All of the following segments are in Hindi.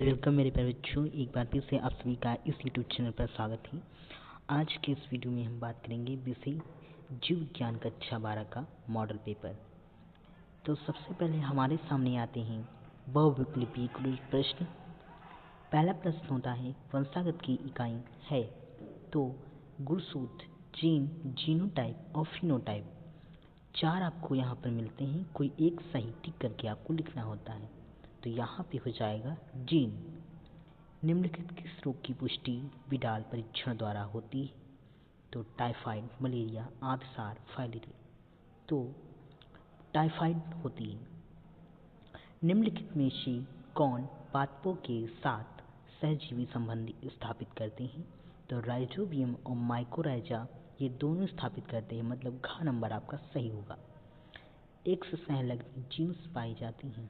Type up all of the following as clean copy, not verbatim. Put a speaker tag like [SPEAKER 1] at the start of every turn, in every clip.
[SPEAKER 1] वेलकम मेरे प्यारे बच्चों, एक बार फिर से आप सभी का इस यूट्यूब चैनल पर स्वागत है। आज के इस वीडियो में हम बात करेंगे विषय जीव विज्ञान कक्षा 12 का मॉडल पेपर। तो सबसे पहले हमारे सामने आते हैं बहुविकल्पीय प्रश्न। पहला प्रश्न होता है वंशागत की इकाई है तो गुणसूत्र, जीन, जीनोटाइप और फिनोटाइप। 4 आपको यहाँ पर मिलते हैं, कोई एक सही टिक करके आपको लिखना होता है। तो यहाँ पे हो जाएगा जीन। निम्नलिखित किस रोग की पुष्टि विडाल परीक्षण द्वारा होती है? तो टाइफाइड, मलेरिया, आंतसार, फाइलेरिया। तो टाइफाइड होती है। निम्नलिखित में से कौन पादपों के साथ सहजीवी संबंध स्थापित करते हैं? तो राइजोबियम और माइकोराइजा ये दोनों स्थापित करते हैं, मतलब घ नंबर आपका सही होगा। एक से संलग्न जीन्स पाई जाती हैं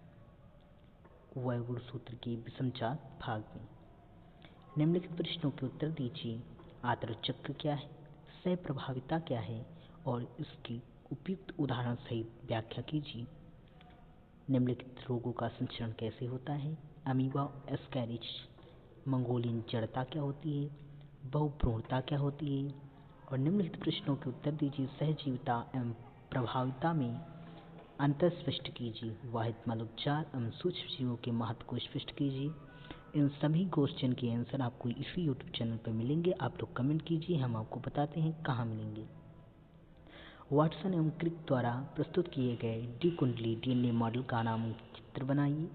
[SPEAKER 1] वह गुणसूत्र के विषमजात भाग में। निम्नलिखित प्रश्नों के उत्तर दीजिए। आंत्र चक्र क्या है? सह प्रभाविता क्या है? और इसकी उपयुक्त उदाहरण सहित व्याख्या कीजिए। निम्नलिखित रोगों का संचरण कैसे होता है? अमीबा एस्कैरिच। मंगोलियन जड़ता क्या होती है? बहुभ्रूणता क्या होती है? और निम्नलिखित प्रश्नों के उत्तर दीजिए। सहजीविता एवं प्रभाविता में अंतर स्पष्ट कीजिए। वाहित मालोपचार एवं सूक्ष्म जीवों के महत्व को स्पष्ट कीजिए। इन सभी क्वेश्चन के आंसर आपको इसी यूट्यूब चैनल पर मिलेंगे। आप लोग कमेंट कीजिए, हम आपको बताते हैं कहाँ मिलेंगे। वाटसन एवं क्रिक द्वारा प्रस्तुत किए गए डी कुंडली डीएनए मॉडल का नाम चित्र बनाइए।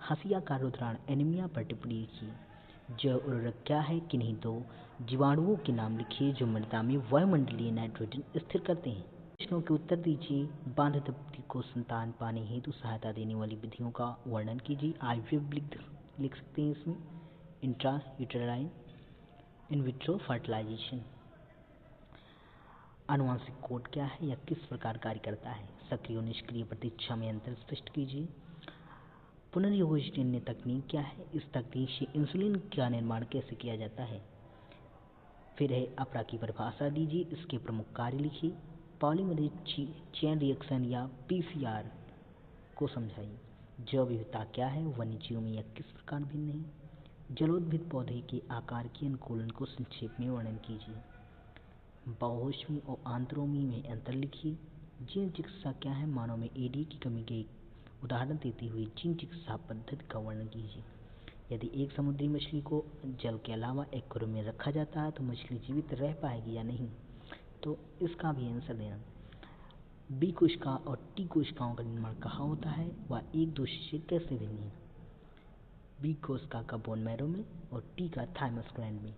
[SPEAKER 1] हंसिया का रुद्राण एनीमिया पर टिप्पणी लिखिए। जैव उर्वरक क्या है? किन्हीं दो जीवाणुओं के नाम लिखिए जो मृदा में वायुमंडलीय नाइट्रोजन स्थिर करते हैं। प्रश्नों के उत्तर दीजिए। बांध दंपति को संतान पाने हेतु सहायता देने वाली विधियों का वर्णन कीजिए। आईवीएफ लिख सकते हैं इसमें। Intra uterine, in vitro fertilisation. आनुवांशिक कोड क्या है या किस प्रकार कार्य करता है? सक्रिय और निष्क्रिय प्रतीक्षा में अंतर स्पष्ट कीजिए। पुनर्योजन्य तकनीक क्या है? इस तकनीक से इंसुलिन का निर्माण कैसे किया जाता है? फिर है अपरा की परिभाषा दीजिए, इसके प्रमुख कार्य लिखिए। पॉलीमरेज चेन रिएक्शन या पीसीआर को समझाइए। जैव विविधता क्या है? वन्यजीवों में यह किस प्रकार भिन्न है? जलोद्भिद पौधे के आकार के अनुकूलन को संक्षेप में वर्णन कीजिए। बहुहोष्मी और आंतरोमी में अंतर लिखिए। जीन चिकित्सा क्या है? मानव में एडी की कमी के उदाहरण देते हुए जीन चिकित्सा पद्धति का वर्णन कीजिए। यदि एक समुद्री मछली को जल के अलावा एक्वेरियम में रखा जाता है तो मछली जीवित रह पाएगी या नहीं? तो इसका भी आंसर देना। बी कोशिका और टी कोशिकाओं का निर्माण कहाँ होता है? वह एक दूसरे से कैसे भिन्न है? बी कोशिका का बोन मैरो में और टी का थाइमस ग्लैंड में।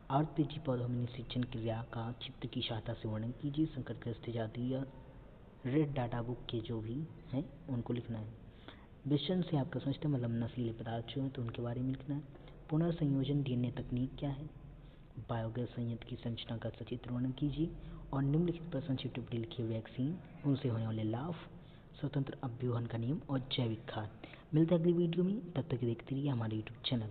[SPEAKER 1] आर्द्रतेजी पौधों में निषेचन क्रिया का चित्र की सहायता से वर्णन कीजिए। संकटग्रस्त जातीय रेड डाटा बुक के जो भी हैं उनको लिखना है। विषण से आपका समझते हैं मतलब नशीले पदार्थ जो हैं तो उनके बारे में लिखना है। पुनर्संयोजन डीएनए तकनीक क्या है? बायोगैस संयंत्र की संरचना का सचित्र वर्णन कीजिए। और निम्नलिखित प्रश्न से टिप्पणी लिखिए। वैक्सीन, उनसे होने वाले लाभ, स्वतंत्र अभ्यूहन का नियम और जैविक खाद। मिलते हैं अगली वीडियो में, तब तक देखते रहिए हमारे यूट्यूब चैनल।